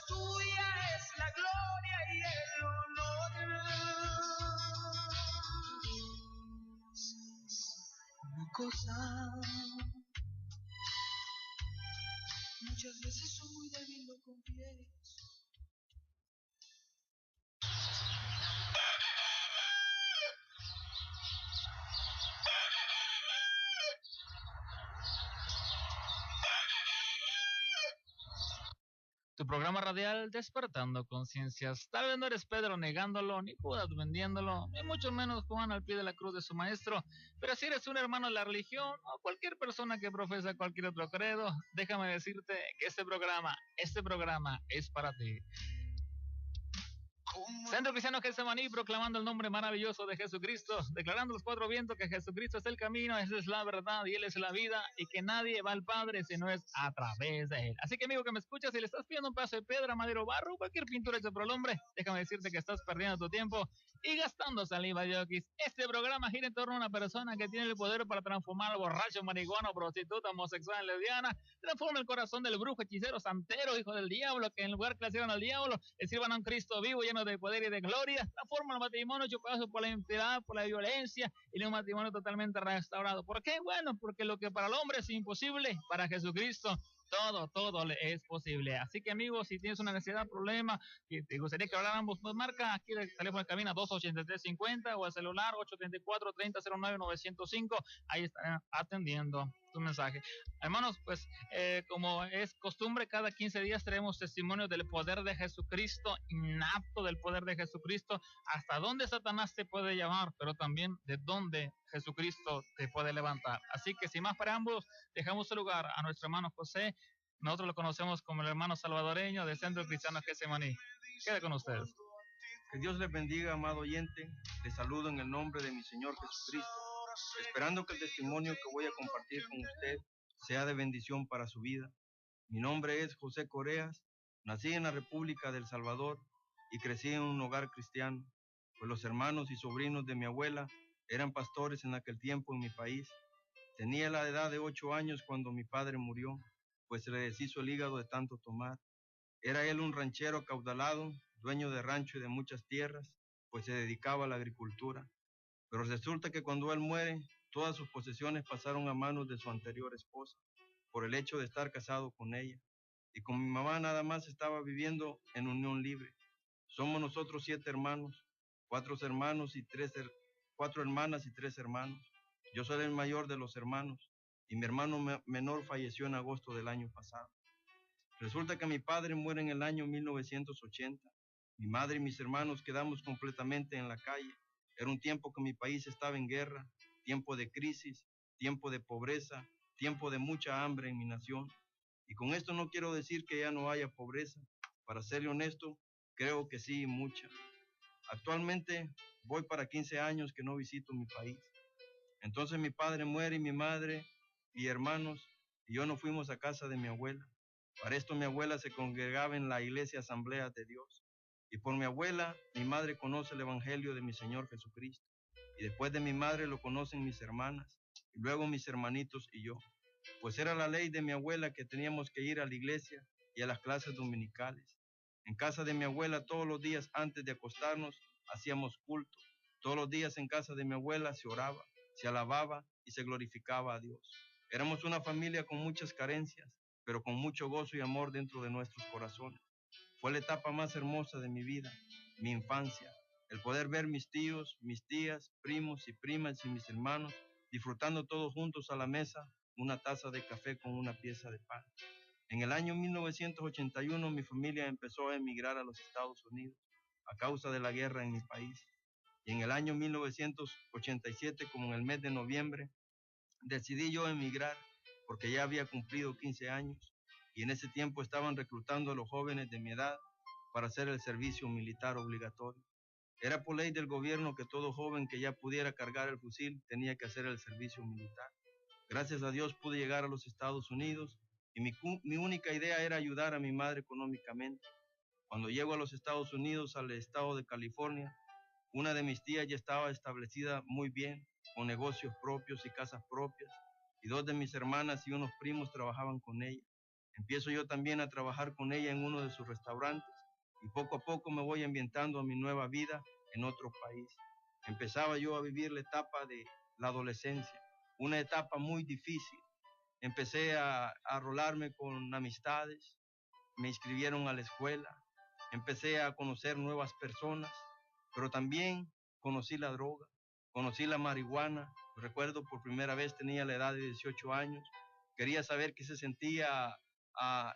Tuya es la gloria y el honor. Una cosa, muchas veces soy muy débil, lo confieso. Tu programa radial Despertando Conciencias. Tal vez no eres Pedro negándolo, ni Judas vendiéndolo, ni mucho menos Juan al pie de la cruz de su maestro, pero si eres un hermano de la religión o cualquier persona que profesa cualquier otro credo, déjame decirte que este programa es para ti. Centro Cristiano Getsemaní, proclamando el nombre maravilloso de Jesucristo, declarando los cuatro vientos que Jesucristo es el camino, esa es la verdad y Él es la vida, y que nadie va al Padre si no es a través de Él. Así que, amigo que me escuchas, si le estás pidiendo un pedazo de piedra, madera o barro, cualquier pintura hecha por el hombre, déjame decirte que estás perdiendo tu tiempo y gastando saliva de oquis. Este programa gira en torno a una persona que tiene el poder para transformar al borracho, marihuana, prostituta, homosexual, lesbiana, transforma el corazón del brujo, hechicero, santero, hijo del diablo, que en lugar que le sirvan al diablo, le sirvan a un Cristo vivo, lleno de poder y de gloria, transforma el matrimonio chupado por la impiedad, por la violencia, y un matrimonio totalmente restaurado. ¿Por qué? Bueno, porque lo que para el hombre es imposible, para Jesucristo todo le es posible. Así que, amigos, si tienes una necesidad, problema, que te gustaría que habláramos, pues marca aquí el teléfono de cabina 283-50 o el celular 834-3009-905. Ahí estarán atendiendo tu mensaje. Hermanos, pues como es costumbre, cada 15 días traemos testimonios del poder de Jesucristo, inapto del poder de Jesucristo, hasta dónde Satanás te puede llamar, pero también de dónde Jesucristo te puede levantar. Así que sin más preámbulos, dejamos el lugar a nuestro hermano José. Nosotros lo conocemos como el hermano salvadoreño de Centro Cristiano Getsemaní. Quede con ustedes. Que Dios les bendiga, amado oyente. Les saludo en el nombre de mi Señor Jesucristo, esperando que el testimonio que voy a compartir con usted sea de bendición para su vida. Mi nombre es José Coreas, nací en la República del Salvador y crecí en un hogar cristiano, pues los hermanos y sobrinos de mi abuela eran pastores en aquel tiempo en mi país. Tenía la edad de 8 años cuando mi padre murió, pues se le deshizo el hígado de tanto tomar. Era él un ranchero acaudalado, dueño de rancho y de muchas tierras, pues se dedicaba a la agricultura. Pero resulta que cuando él muere, todas sus posesiones pasaron a manos de su anterior esposa, por el hecho de estar casado con ella. Y con mi mamá nada más estaba viviendo en unión libre. Somos nosotros 7 hermanos, 4 hermanos y 4 hermanas y 3 hermanos. Yo soy el mayor de los hermanos y mi hermano menor falleció en agosto del año pasado. Resulta que mi padre muere en el año 1980. Mi madre y mis hermanos quedamos completamente en la calle. Era un tiempo que mi país estaba en guerra, tiempo de crisis, tiempo de pobreza, tiempo de mucha hambre en mi nación. Y con esto no quiero decir que ya no haya pobreza. Para ser honesto, creo que sí, mucha. Actualmente voy para 15 años que no visito mi país. Entonces mi padre muere y mi madre y hermanos y yo nos fuimos a casa de mi abuela. Para esto mi abuela se congregaba en la iglesia Asamblea de Dios. Y por mi abuela, mi madre conoce el evangelio de mi Señor Jesucristo. Y después de mi madre lo conocen mis hermanas, y luego mis hermanitos y yo. Pues era la ley de mi abuela que teníamos que ir a la iglesia y a las clases dominicales. En casa de mi abuela todos los días antes de acostarnos hacíamos culto. Todos los días en casa de mi abuela se oraba, se alababa y se glorificaba a Dios. Éramos una familia con muchas carencias, pero con mucho gozo y amor dentro de nuestros corazones. Fue la etapa más hermosa de mi vida, mi infancia, el poder ver mis tíos, mis tías, primos y primas y mis hermanos disfrutando todos juntos a la mesa una taza de café con una pieza de pan. En el año 1981 mi familia empezó a emigrar a los Estados Unidos a causa de la guerra en mi país. Y en el año 1987, como en el mes de noviembre, decidí yo emigrar porque ya había cumplido 15 años y en ese tiempo estaban reclutando a los jóvenes de mi edad para hacer el servicio militar obligatorio. Era por ley del gobierno que todo joven que ya pudiera cargar el fusil tenía que hacer el servicio militar. Gracias a Dios pude llegar a los Estados Unidos y mi única idea era ayudar a mi madre económicamente. Cuando llego a los Estados Unidos, al estado de California, una de mis tías ya estaba establecida muy bien, con negocios propios y casas propias, y 2 de mis hermanas y unos primos trabajaban con ella. Empiezo yo también a trabajar con ella en uno de sus restaurantes y poco a poco me voy ambientando a mi nueva vida en otro país. Empezaba yo a vivir la etapa de la adolescencia, una etapa muy difícil. Empecé a rolarme con amistades, me inscribieron a la escuela, empecé a conocer nuevas personas, pero también conocí la droga, conocí la marihuana. Recuerdo por primera vez tenía la edad de 18 años, quería saber qué se sentía a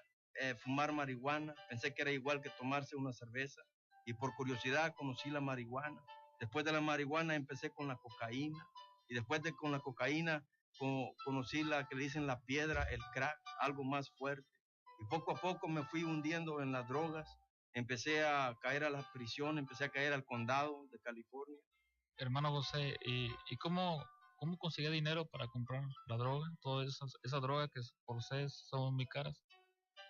fumar marihuana, pensé que era igual que tomarse una cerveza y por curiosidad conocí la marihuana. Después de la marihuana empecé con la cocaína y después de con la cocaína conocí la que le dicen la piedra, el crack, algo más fuerte. Y poco a poco me fui hundiendo en las drogas, empecé a caer a la prisión, empecé a caer al condado de California. Hermano José, ¿y cómo conseguía dinero para comprar la droga? Todas esas drogas que por ustedes son muy caras.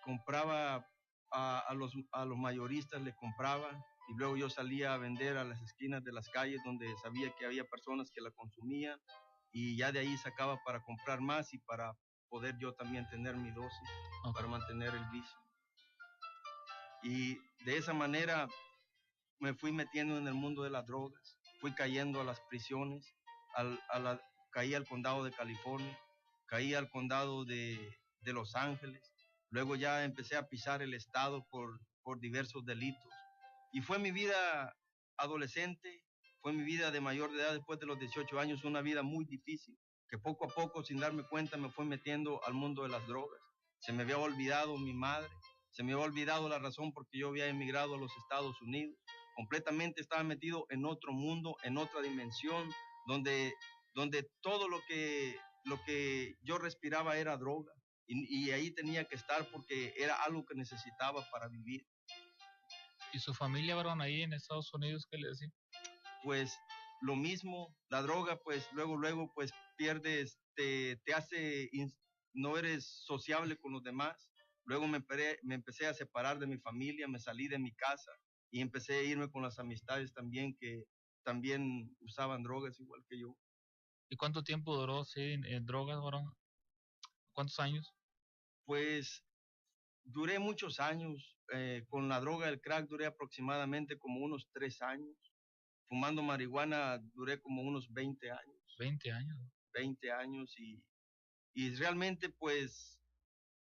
Compraba a los mayoristas, les compraba y luego yo salía a vender a las esquinas de las calles donde sabía que había personas que la consumían y ya de ahí sacaba para comprar más y para poder yo también tener mi dosis, Okay. para mantener el vicio. Y de esa manera me fui metiendo en el mundo de las drogas, fui cayendo a las prisiones, caí al condado de California, caí al condado de Los Ángeles, luego ya empecé a pisar el estado por diversos delitos. Y fue mi vida adolescente, fue mi vida de mayor de edad después de los 18 años, una vida muy difícil, que poco a poco, sin darme cuenta, me fue metiendo al mundo de las drogas. Se me había olvidado mi madre, se me había olvidado la razón por qué yo había emigrado a los Estados Unidos. Completamente estaba metido en otro mundo, en otra dimensión, donde todo lo que yo respiraba era droga. Y ahí tenía que estar porque era algo que necesitaba para vivir. ¿Y su familia, varón, ahí en Estados Unidos, qué le decía? Pues lo mismo, la droga, pues luego, pues pierdes, te hace, no eres sociable con los demás. Luego me empecé a separar de mi familia, me salí de mi casa y empecé a irme con las amistades también que también usaban drogas igual que yo. ¿Y cuánto tiempo duró en drogas, varón? ¿Cuántos años? Pues duré muchos años, con la droga del crack duré aproximadamente como unos 3 años, fumando marihuana duré como unos 20 años. 20 años. 20 años y realmente pues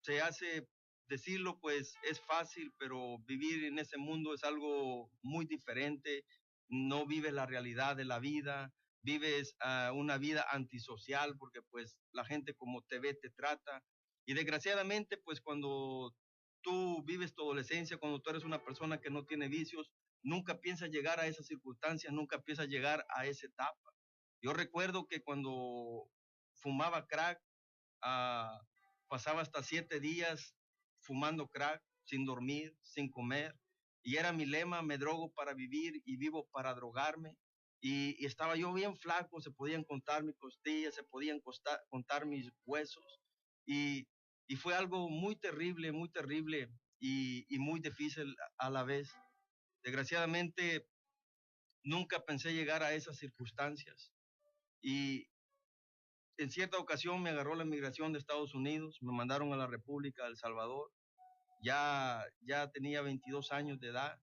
se hace decirlo pues es fácil, pero vivir en ese mundo es algo muy diferente, no vives la realidad de la vida, vives una vida antisocial porque pues la gente como te ve te trata y desgraciadamente pues cuando tú vives tu adolescencia, cuando tú eres una persona que no tiene vicios, nunca piensas llegar a esas circunstancias, nunca piensas llegar a esa etapa. Yo recuerdo que cuando fumaba crack, ah, pasaba hasta 7 días fumando crack, sin dormir, sin comer. Y era mi lema, me drogo para vivir y vivo para drogarme. Y estaba yo bien flaco, se podían contar mis costillas, se podían contar mis huesos. Y, y fue algo muy terrible y muy difícil a la vez. Desgraciadamente, nunca pensé llegar a esas circunstancias. Y en cierta ocasión me agarró la migración de Estados Unidos, me mandaron a la República de El Salvador, ya tenía 22 años de edad,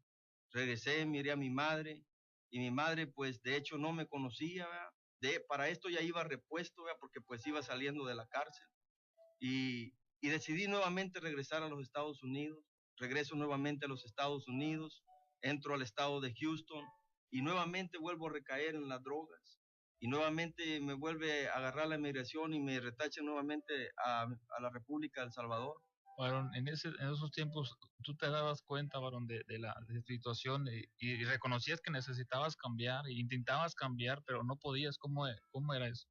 regresé, miré a mi madre y mi madre pues de hecho no me conocía, ¿verdad? Para esto ya iba repuesto, ¿verdad? Porque pues iba saliendo de la cárcel y decidí nuevamente regresar a los Estados Unidos, regreso nuevamente a los Estados Unidos, entro al estado de Houston y nuevamente vuelvo a recaer en las drogas y nuevamente me vuelve a agarrar la migración y me retachan nuevamente a la República de El Salvador. Varón, en esos tiempos tú te dabas cuenta, varón, de la situación y reconocías que necesitabas cambiar e intentabas cambiar, pero no podías. ¿Cómo era eso?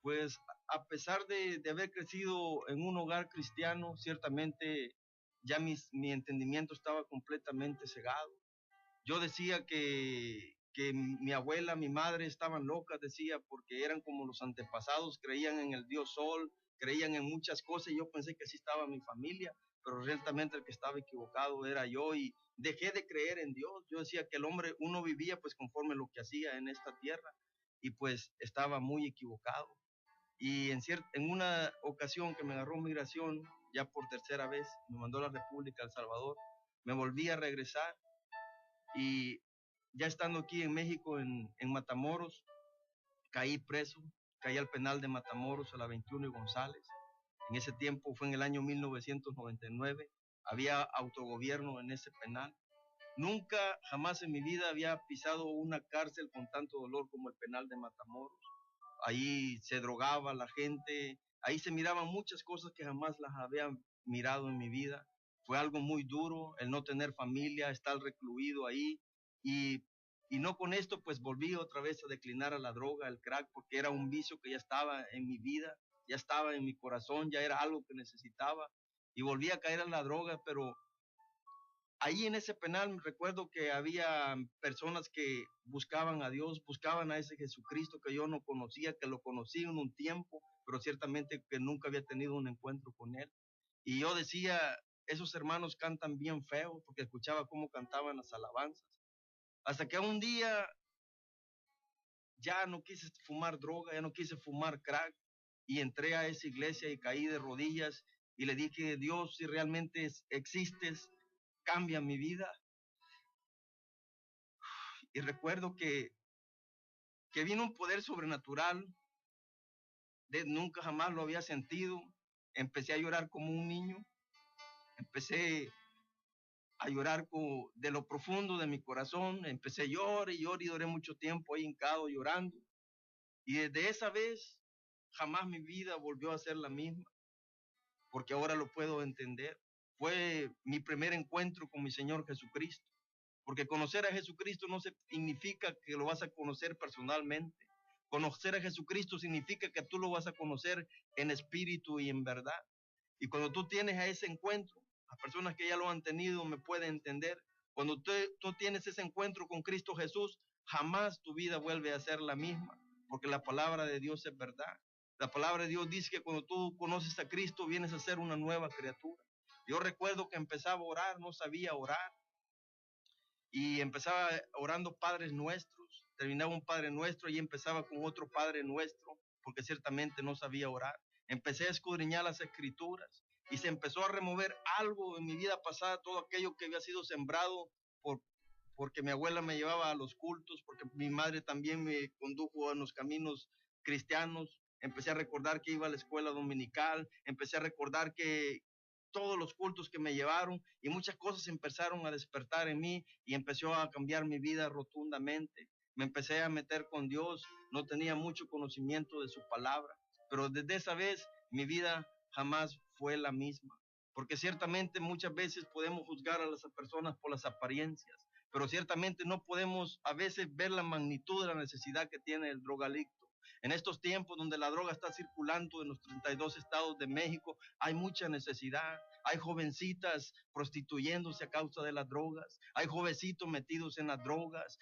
Pues a pesar de haber crecido en un hogar cristiano, ciertamente ya mi entendimiento estaba completamente cegado. Yo decía que mi abuela, mi madre estaban locas, decía, porque eran como los antepasados, creían en el dios Sol, creían en muchas cosas y yo pensé que así estaba mi familia, pero realmente el que estaba equivocado era yo y dejé de creer en Dios. Yo decía que el hombre, uno vivía pues conforme lo que hacía en esta tierra y pues estaba muy equivocado. Y en una ocasión que me agarró migración, ya por tercera vez, me mandó a la República de El Salvador, me volví a regresar y ya estando aquí en México, en Matamoros, caí preso, caí al penal de Matamoros, a la 21 y González. En ese tiempo fue en el año 1999, había autogobierno en ese penal. Nunca, jamás en mi vida había pisado una cárcel con tanto dolor como el penal de Matamoros. Ahí se drogaba la gente, ahí se miraban muchas cosas que jamás las había mirado en mi vida. Fue algo muy duro el no tener familia, estar recluido ahí y, y no con esto pues volví otra vez a declinar a la droga, al crack, porque era un vicio que ya estaba en mi vida, ya estaba en mi corazón, ya era algo que necesitaba y volví a caer en la droga, pero ahí en ese penal recuerdo que había personas que buscaban a Dios, buscaban a ese Jesucristo que yo no conocía, que lo conocí en un tiempo, pero ciertamente que nunca había tenido un encuentro con él. Y yo decía, esos hermanos cantan bien feo, porque escuchaba cómo cantaban las alabanzas. Hasta que un día ya no quise fumar droga, ya no quise fumar crack, y entré a esa iglesia y caí de rodillas y le dije, Dios, si realmente existes, cambia mi vida. Y recuerdo que vino un poder sobrenatural, nunca jamás lo había sentido. Empecé a llorar como un niño, empecé a llorar de lo profundo de mi corazón, empecé a llorar y llorar y duré mucho tiempo ahí hincado llorando. Y desde esa vez jamás mi vida volvió a ser la misma, porque ahora lo puedo entender. Fue mi primer encuentro con mi Señor Jesucristo. Porque conocer a Jesucristo no significa que lo vas a conocer personalmente. Conocer a Jesucristo significa que tú lo vas a conocer en espíritu y en verdad. Y cuando tú tienes a ese encuentro, las personas que ya lo han tenido me pueden entender. Cuando tú tienes ese encuentro con Cristo Jesús, jamás tu vida vuelve a ser la misma, porque la palabra de Dios es verdad. La palabra de Dios dice que cuando tú conoces a Cristo, vienes a ser una nueva criatura. Yo recuerdo que empezaba a orar, no sabía orar. Y empezaba orando Padres Nuestros, terminaba un Padre Nuestro y empezaba con otro Padre Nuestro, porque ciertamente no sabía orar. Empecé a escudriñar las Escrituras y se empezó a remover algo en mi vida pasada, todo aquello que había sido sembrado porque mi abuela me llevaba a los cultos, porque mi madre también me condujo a los caminos cristianos. Empecé a recordar que iba a la escuela dominical, empecé a recordar que todos los cultos que me llevaron y muchas cosas empezaron a despertar en mí y empezó a cambiar mi vida rotundamente. Me empecé a meter con Dios, no tenía mucho conocimiento de su palabra, pero desde esa vez mi vida jamás fue la misma, porque ciertamente muchas veces podemos juzgar a las personas por las apariencias, pero ciertamente no podemos a veces ver la magnitud de la necesidad que tiene el drogadicto. En estos tiempos donde la droga está circulando en los 32 estados de México, hay mucha necesidad. Hay jovencitas prostituyéndose a causa de las drogas. Hay jovencitos metidos en las drogas.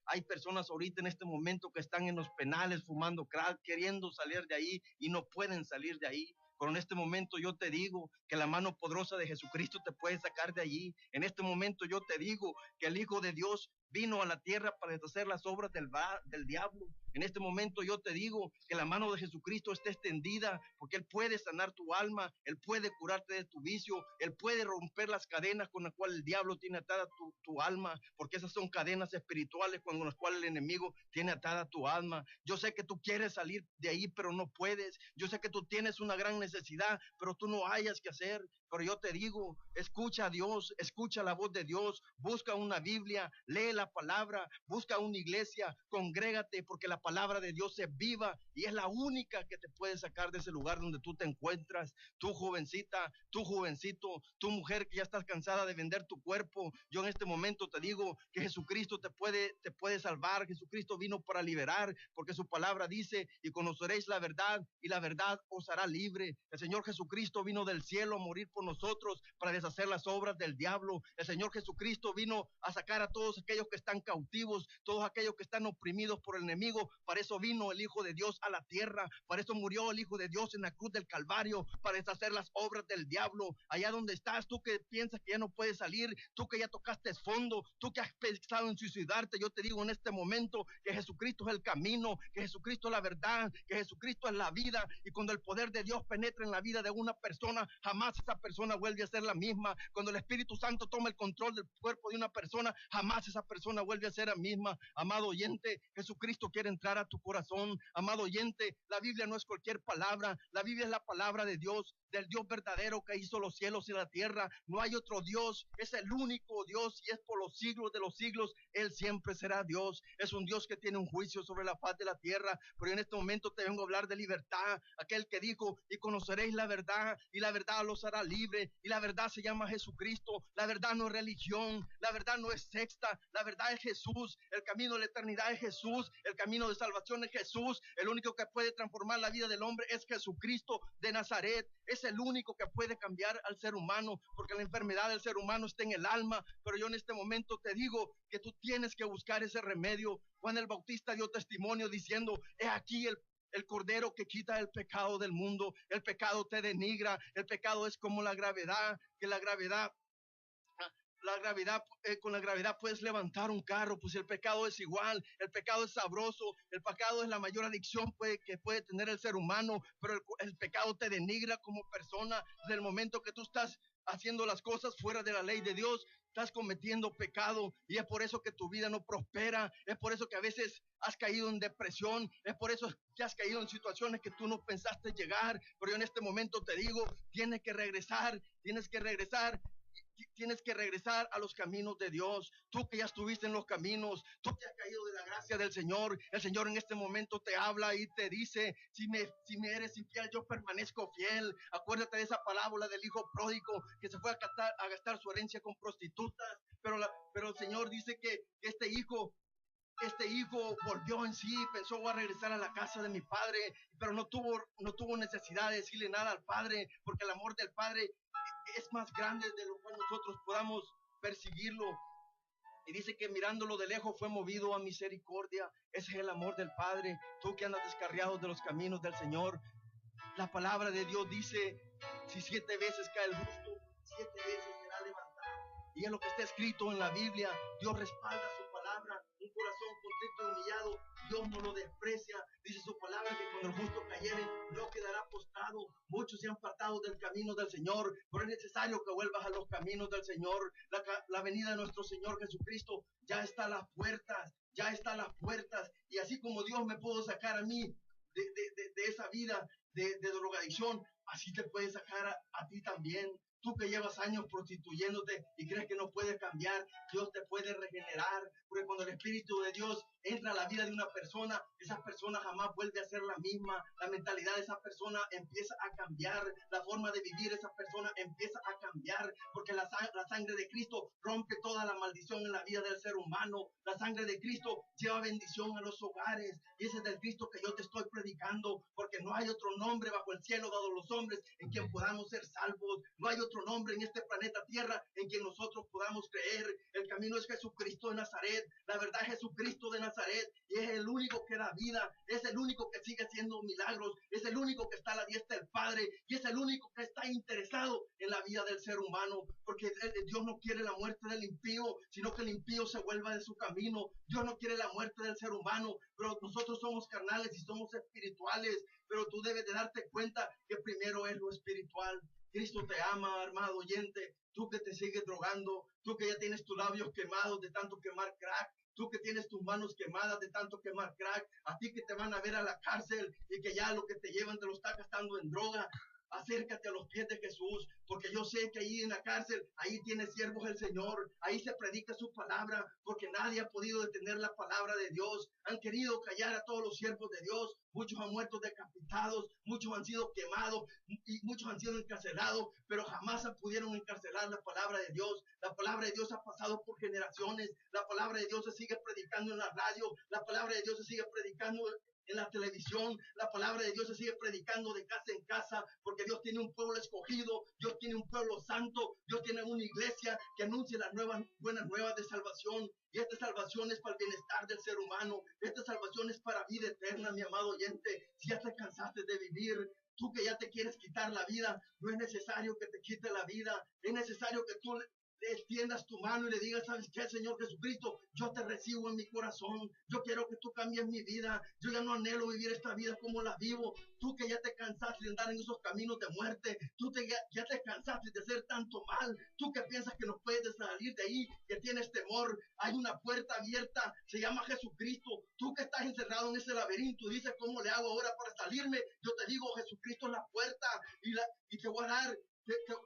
Hay personas ahorita en este momento que están en los penales fumando crack, queriendo salir de ahí y no pueden salir de ahí. Pero en este momento yo te digo que la mano poderosa de Jesucristo te puede sacar de allí. En este momento yo te digo que el Hijo de Dios vino a la tierra para deshacer las obras del diablo. En este momento yo te digo que la mano de Jesucristo está extendida porque Él puede sanar tu alma, Él puede curarte de tu vicio, Él puede romper las cadenas con las cuales el diablo tiene atada tu alma, porque esas son cadenas espirituales con las cuales el enemigo tiene atada tu alma. Yo sé que tú quieres salir de ahí, pero no puedes. Yo sé que tú tienes una gran necesidad, pero tú no hayas que hacer. Pero yo te digo, escucha a Dios, escucha la voz de Dios, busca una Biblia, lee la palabra, busca una iglesia, congrégate, porque la palabra de Dios es viva y es la única que te puede sacar de ese lugar donde tú te encuentras. Tú jovencita, tú jovencito, tú mujer que ya estás cansada de vender tu cuerpo, yo en este momento te digo que Jesucristo te puede salvar. Jesucristo vino para liberar, porque su palabra dice, y conoceréis la verdad y la verdad os hará libre. El Señor Jesucristo vino del cielo a morir por nosotros para deshacer las obras del diablo. El Señor Jesucristo vino a sacar a todos aquellos que están cautivos, todos aquellos que están oprimidos por el enemigo. Para eso vino el Hijo de Dios a la tierra, para eso murió el Hijo de Dios en la cruz del Calvario, para deshacer las obras del diablo. Allá donde estás, tú que piensas que ya no puedes salir, tú que ya tocaste fondo, tú que has pensado en suicidarte, yo te digo en este momento que Jesucristo es el camino, que Jesucristo es la verdad, que Jesucristo es la vida, y cuando el poder de Dios penetra en la vida de una persona, jamás esa persona vuelve a ser la misma. Cuando el Espíritu Santo toma el control del cuerpo de una persona, jamás esa persona vuelve a ser la misma. Amado oyente, Jesucristo quiere entrar a tu corazón. Amado oyente, la Biblia no es cualquier palabra, la Biblia es la palabra de Dios, del Dios verdadero que hizo los cielos y la tierra. No hay otro Dios, es el único Dios y es por los siglos de los siglos. Él siempre será Dios. Es un Dios que tiene un juicio sobre la faz de la tierra, pero en este momento te vengo a hablar de libertad. Aquel que dijo, y conoceréis la verdad, y la verdad los hará libre, y la verdad se llama Jesucristo. La verdad no es religión, la verdad no es secta, la verdad es Jesús. El camino de la eternidad es Jesús, el camino de salvación es Jesús. El único que puede transformar la vida del hombre es Jesucristo de Nazaret. Es el único que puede cambiar al ser humano, porque la enfermedad del ser humano está en el alma. Pero yo en este momento te digo que tú tienes que buscar ese remedio. Juan el Bautista dio testimonio diciendo, he aquí el cordero que quita el pecado del mundo. El pecado te denigra, el pecado es como la gravedad, que la gravedad, con la gravedad puedes levantar un carro. Pues el pecado es igual, el pecado es sabroso, el pecado es la mayor adicción que puede tener el ser humano, pero el pecado te denigra como persona. Desde el momento que tú estás haciendo las cosas fuera de la ley de Dios, estás cometiendo pecado, y es por eso que tu vida no prospera, es por eso que a veces has caído en depresión, es por eso que has caído en situaciones que tú no pensaste llegar. Pero yo en este momento te digo, tienes que regresar a los caminos de Dios. Tú que ya estuviste en los caminos, tú que has caído de la gracia del Señor, el Señor en este momento te habla y te dice, si me eres infiel, yo permanezco fiel. Acuérdate de esa parábola del hijo pródigo que se fue a gastar su herencia con prostitutas, pero el Señor dice que este hijo volvió en sí, pensó, voy a regresar a la casa de mi padre, pero no tuvo necesidad de decirle nada al padre, porque el amor del padre es más grande de lo cual nosotros podamos percibirlo. Y dice que mirándolo de lejos fue movido a misericordia. Ese es el amor del Padre. Tú que andas descarriado de los caminos del Señor, la palabra de Dios dice, si 7 veces cae el justo, 7 veces será levantado. Y es lo que está escrito en la Biblia. Dios respalda su palabra. Un corazón contrito y humillado, Dios no lo desprecia. Dice su palabra que cuando el justo cayere, no quedará postrado. Muchos se han apartado del camino del Señor, pero es necesario que vuelvas a los caminos del Señor. La venida de nuestro Señor Jesucristo ya está a las puertas, ya está a las puertas. Y así como Dios me pudo sacar a mí de esa vida de drogadicción, así te puede sacar a ti también. Tú que llevas años prostituyéndote y crees que no puedes cambiar, Dios te puede regenerar, porque cuando el Espíritu de Dios entra a la vida de una persona, esa persona jamás vuelve a ser la misma. La mentalidad de esa persona empieza a cambiar, la forma de vivir de esa persona empieza a cambiar, porque la sangre de Cristo rompe toda la maldición en la vida del ser humano. La sangre de Cristo lleva bendición a los hogares, y ese es del Cristo que yo te estoy predicando, porque no hay otro nombre bajo el cielo dado a los hombres en quien podamos ser salvos. No hay otro nombre en este planeta Tierra en quien nosotros podamos creer. El camino es Jesucristo de Nazaret, la verdad es Jesucristo de Nazaret, y es el único que da vida, es el único que sigue haciendo milagros, es el único que está a la diestra del Padre, y es el único que está interesado en la vida del ser humano, porque Dios no quiere la muerte del impío, sino que el impío se vuelva de su camino. Dios no quiere la muerte del ser humano, pero nosotros somos carnales y somos espirituales, pero tú debes de darte cuenta que primero es lo espiritual. Cristo te ama, amado oyente. Tú que te sigues drogando, tú que ya tienes tus labios quemados de tanto quemar crack, tú que tienes tus manos quemadas de tanto quemar crack, a ti que te van a ver a la cárcel y que ya lo que te llevan te lo está gastando en droga. Acércate a los pies de Jesús, porque yo sé que ahí en la cárcel, ahí tiene siervos del Señor, ahí se predica su palabra, porque nadie ha podido detener la palabra de Dios. Han querido callar a todos los siervos de Dios, muchos han muerto decapitados, muchos han sido quemados y muchos han sido encarcelados, pero jamás pudieron encarcelar la palabra de Dios. La palabra de Dios ha pasado por generaciones, la palabra de Dios se sigue predicando en la radio, la palabra de Dios se sigue predicando en la televisión. La palabra de Dios se sigue predicando de casa en casa, porque Dios tiene un pueblo escogido, Dios tiene un pueblo santo, Dios tiene una iglesia que anuncia las buenas nuevas de salvación. Y esta salvación es para el bienestar del ser humano. Esta salvación es para vida eterna, mi amado oyente. Si ya te cansaste de vivir, tú que ya te quieres quitar la vida, no es necesario que te quite la vida. Es necesario que tú le extiendas tu mano y le digas: ¿sabes qué, Señor Jesucristo? Yo te recibo en mi corazón. Yo quiero que tú cambies mi vida. Yo ya no anhelo vivir esta vida como la vivo. Tú que ya te cansaste de andar en esos caminos de muerte. Tú ya te cansaste de hacer tanto mal. Tú que piensas que no puedes salir de ahí, que tienes temor. Hay una puerta abierta, se llama Jesucristo. Tú que estás encerrado en ese laberinto y dices: ¿cómo le hago ahora para salirme? Yo te digo: Jesucristo es la puerta, y te voy a dar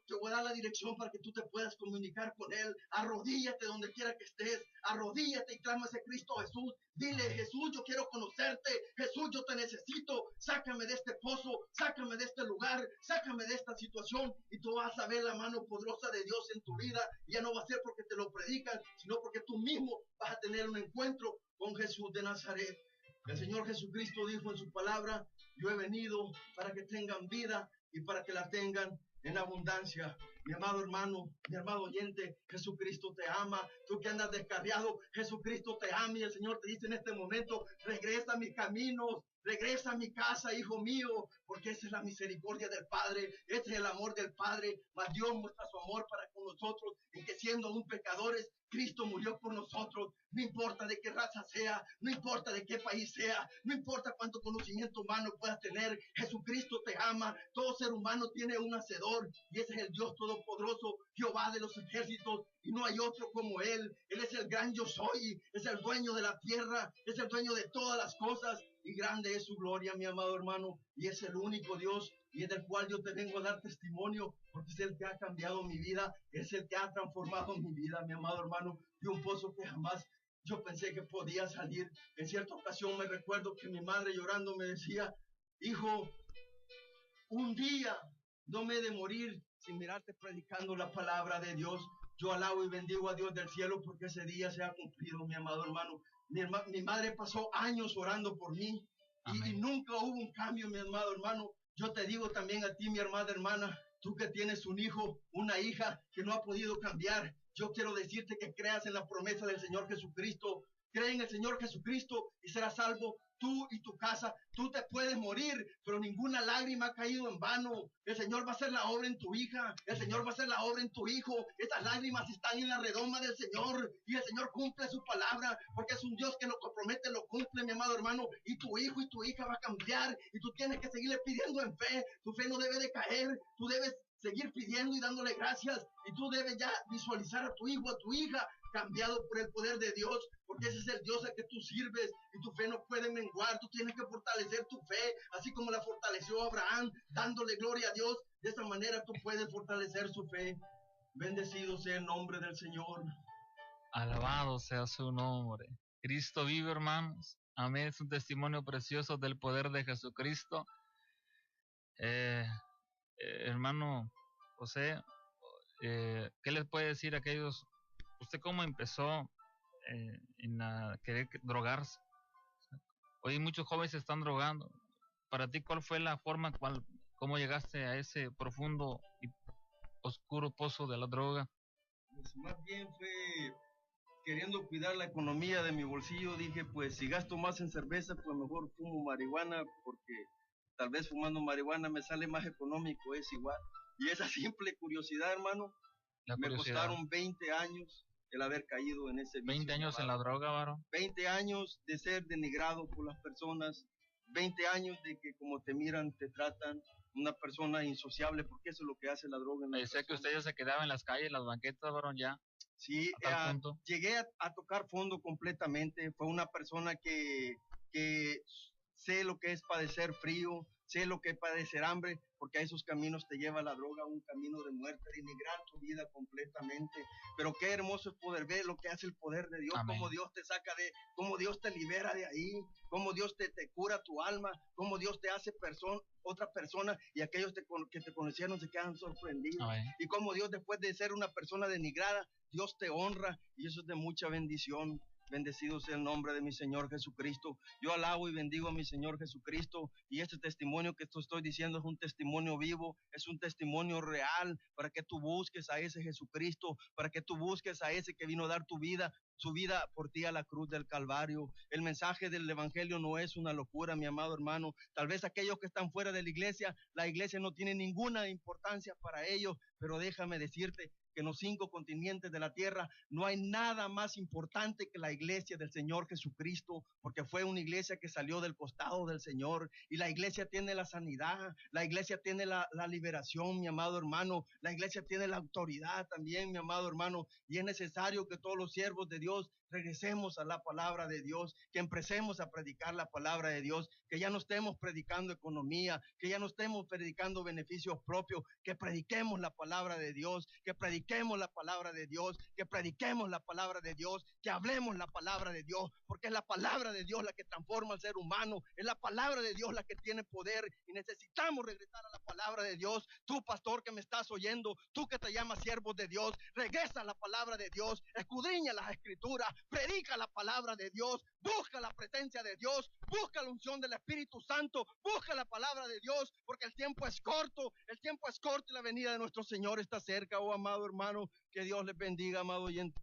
te voy a dar la dirección para que tú te puedas comunicar con Él. Arrodíllate donde quiera que estés. Arrodíllate y clama a ese Cristo Jesús. Dile: Jesús, yo quiero conocerte. Jesús, yo te necesito. Sácame de este pozo. Sácame de este lugar. Sácame de esta situación. Y tú vas a ver la mano poderosa de Dios en tu vida. Y ya no va a ser porque te lo predican, sino porque tú mismo vas a tener un encuentro con Jesús de Nazaret. El Señor Jesucristo dijo en su palabra: yo he venido para que tengan vida y para que la tengan en abundancia. Mi amado hermano, mi amado oyente, Jesucristo te ama. Tú que andas descarriado, Jesucristo te ama, y el Señor te dice en este momento: regresa a mis caminos, regresa a mi casa, hijo mío, porque esa es la misericordia del Padre, ese es el amor del Padre. Mas Dios muestra su amor para con nosotros, en que siendo aún pecadores, Cristo murió por nosotros. No importa de qué raza sea, no importa de qué país sea, no importa cuánto conocimiento humano puedas tener, Jesucristo te ama. Todo ser humano tiene un hacedor, y ese es el Dios todopoderoso, Jehová de los ejércitos, y no hay otro como Él. Él es el gran yo soy, es el dueño de la tierra, es el dueño de todas las cosas, y grande es su gloria, mi amado hermano, y es el único Dios, y es del cual yo te vengo a dar testimonio, porque es el que ha cambiado mi vida, es el que ha transformado mi vida, mi amado hermano, de un pozo que jamás yo pensé que podía salir. En cierta ocasión me recuerdo que mi madre, llorando, me decía: hijo, un día no me he de morir sin mirarte predicando la palabra de Dios. Yo alabo y bendigo a Dios del cielo porque ese día se ha cumplido, mi amado hermano. Mi madre pasó años orando por mí, y nunca hubo un cambio, mi amado hermano. Yo te digo también a ti, mi hermana, tú que tienes un hijo, una hija que no ha podido cambiar, yo quiero decirte que creas en la promesa del Señor Jesucristo. Cree en el Señor Jesucristo y serás salvo, tú y tu casa. Tú te puedes morir, pero ninguna lágrima ha caído en vano. El Señor va a hacer la obra en tu hija, el Señor va a hacer la obra en tu hijo. Esas lágrimas están en la redoma del Señor, y el Señor cumple su palabra, porque es un Dios que lo compromete, lo cumple, mi amado hermano. Y tu hijo y tu hija va a cambiar, y tú tienes que seguirle pidiendo en fe. Tu fe no debe de caer, tú debes seguir pidiendo y dándole gracias, y tú debes ya visualizar a tu hijo, a tu hija cambiado por el poder de Dios, porque ese es el Dios al que tú sirves, y tu fe no puede menguar. Tú tienes que fortalecer tu fe, así como la fortaleció Abraham, dándole gloria a Dios. De esa manera tú puedes fortalecer su fe. Bendecido sea el nombre del Señor. Alabado sea su nombre. Cristo vive, hermanos. Amén. Es un testimonio precioso del poder de Jesucristo. Hermano José, ¿qué les puede decir a aquellos? ¿Usted cómo empezó en querer drogarse? Hoy muchos jóvenes se están drogando. Para ti, ¿cuál fue la forma, cómo llegaste a ese profundo y oscuro pozo de la droga? Pues más bien fue queriendo cuidar la economía de mi bolsillo. Dije: pues si gasto más en cerveza, pues mejor fumo marihuana, porque tal vez fumando marihuana me sale más económico, es igual. Y esa simple curiosidad, hermano, me costaron 20 años el haber caído en ese vicio. 20 años en la droga, varón. 20 años de ser denigrado por las personas, 20 años de que como te miran, te tratan, una persona insociable, porque eso es lo que hace la droga. Sé que usted ya se quedaba en las calles, en las banquetas, varón, ya. Sí, llegué a tocar fondo completamente. Fue una persona que sé lo que es padecer frío, sé lo que es padecer hambre, porque a esos caminos te lleva la droga, un camino de muerte, denigrar tu vida completamente. Pero qué hermoso es poder ver lo que hace el poder de Dios. Amén. Cómo Dios te saca cómo Dios te libera de ahí, cómo Dios te cura tu alma, cómo Dios te hace otra persona, y aquellos que te conocieron se quedan sorprendidos. Amén. Y cómo Dios, después de ser una persona denigrada, Dios te honra, y eso es de mucha bendición. Bendecido sea el nombre de mi Señor Jesucristo. Yo alabo y bendigo a mi Señor Jesucristo, y este testimonio que estoy diciendo es un testimonio vivo, es un testimonio real, para que tú busques a ese Jesucristo, para que tú busques a ese que vino a dar su vida por ti a la cruz del Calvario. El mensaje del Evangelio no es una locura, mi amado hermano. Tal vez aquellos que están fuera de la iglesia no tiene ninguna importancia para ellos, pero déjame decirte que en los 5 continentes de la tierra no hay nada más importante que la iglesia del Señor Jesucristo, porque fue una iglesia que salió del costado del Señor, y la iglesia tiene la sanidad, la iglesia tiene la liberación, mi amado hermano, la iglesia tiene la autoridad también, mi amado hermano, y es necesario que todos los siervos de Dios regresemos a la palabra de Dios, que empecemos a predicar la palabra de Dios, que ya no estemos predicando economía, que ya no estemos predicando beneficios propios, que prediquemos la palabra de Dios, que prediquemos la palabra de Dios, que prediquemos la palabra de Dios, que hablemos la palabra de Dios, porque es la palabra de Dios la que transforma al ser humano, es la palabra de Dios la que tiene poder, y necesitamos regresar a la palabra de Dios. Tú, pastor, que me estás oyendo, tú que te llamas siervo de Dios, regresa a la palabra de Dios, escudriña las escrituras, predica la palabra de Dios, busca la presencia de Dios, busca la unción del Espíritu Santo, busca la palabra de Dios, porque el tiempo es corto y la venida de nuestro Señor está cerca. Oh amado hermano, que Dios les bendiga, amado oyente.